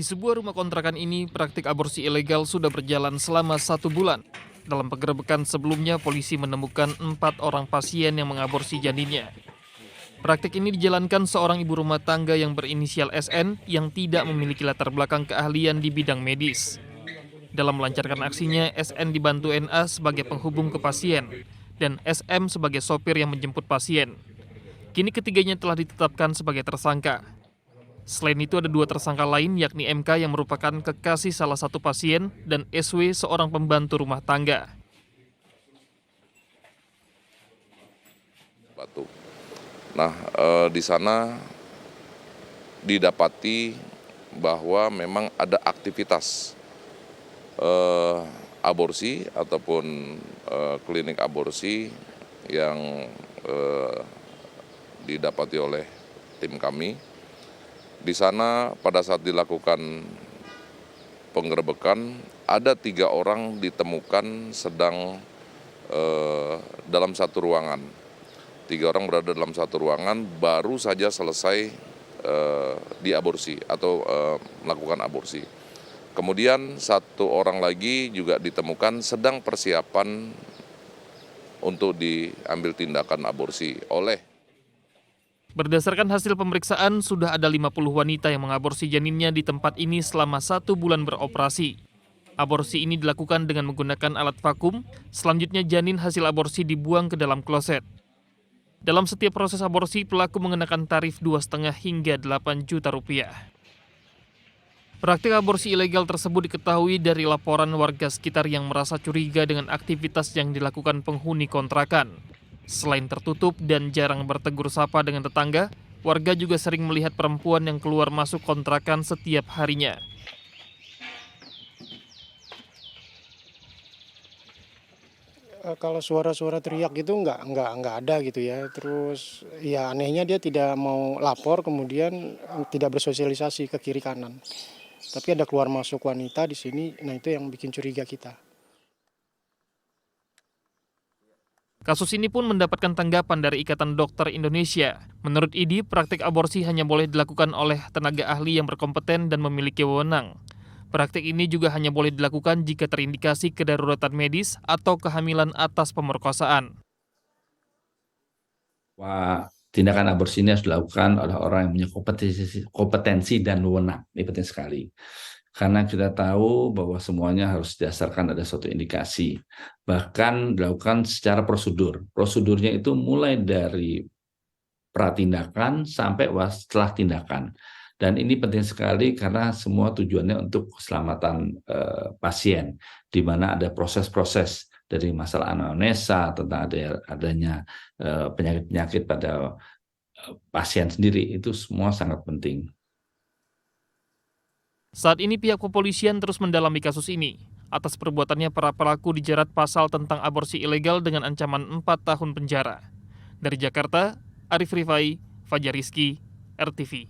Di sebuah rumah kontrakan ini, praktik aborsi ilegal sudah berjalan selama 1 bulan. Dalam penggerebekan sebelumnya, polisi menemukan 4 orang pasien yang mengaborsi janinnya. Praktik ini dijalankan seorang ibu rumah tangga yang berinisial SN yang tidak memiliki latar belakang keahlian di bidang medis. Dalam melancarkan aksinya, SN dibantu NA sebagai penghubung ke pasien dan SM sebagai sopir yang menjemput pasien. Kini ketiganya telah ditetapkan sebagai tersangka. Selain itu ada 2 tersangka lain yakni MK yang merupakan kekasih salah satu pasien dan SW seorang pembantu rumah tangga. Batu. Nah, di sana didapati bahwa memang ada aktivitas aborsi ataupun klinik aborsi yang didapati oleh tim kami. Di sana pada saat dilakukan penggerebekan ada 3 orang ditemukan sedang dalam satu ruangan. 3 orang berada dalam satu ruangan baru saja selesai diaborsi atau melakukan aborsi. Kemudian 1 orang lagi juga ditemukan sedang persiapan untuk diambil tindakan aborsi oleh. Berdasarkan hasil pemeriksaan, sudah ada 50 wanita yang mengaborsi janinnya di tempat ini selama 1 bulan beroperasi. Aborsi ini dilakukan dengan menggunakan alat vakum, selanjutnya janin hasil aborsi dibuang ke dalam kloset. Dalam setiap proses aborsi, pelaku mengenakan tarif 2,5 hingga 8 juta rupiah. Praktik aborsi ilegal tersebut diketahui dari laporan warga sekitar yang merasa curiga dengan aktivitas yang dilakukan penghuni kontrakan. Selain tertutup dan jarang bertegur sapa dengan tetangga, warga juga sering melihat perempuan yang keluar masuk kontrakan setiap harinya. Kalau suara-suara teriak gitu nggak ada gitu ya. Terus ya anehnya dia tidak mau lapor, kemudian tidak bersosialisasi ke kiri kanan. Tapi ada keluar masuk wanita di sini, nah itu yang bikin curiga kita. Kasus ini pun mendapatkan tanggapan dari Ikatan Dokter Indonesia. Menurut IDI, praktik aborsi hanya boleh dilakukan oleh tenaga ahli yang berkompeten dan memiliki wewenang. Praktik ini juga hanya boleh dilakukan jika terindikasi kedaruratan medis atau kehamilan atas pemerkosaan. Wah, tindakan aborsi ini harus dilakukan oleh orang yang punya kompetensi dan wewenang. Ini penting sekali. Karena kita tahu bahwa semuanya harus didasarkan ada suatu indikasi. Bahkan dilakukan secara prosedur. Prosedurnya itu mulai dari pratindakan sampai setelah tindakan. Dan ini penting sekali karena semua tujuannya untuk keselamatan pasien, di mana ada proses-proses dari masalah anamnesa tentang adanya penyakit-penyakit pada pasien sendiri, itu semua sangat penting. Saat ini pihak kepolisian terus mendalami kasus ini. Atas perbuatannya para pelaku dijerat pasal tentang aborsi ilegal dengan ancaman 4 tahun penjara. Dari Jakarta, Arif Rifai, Fajar Rizky, RTV.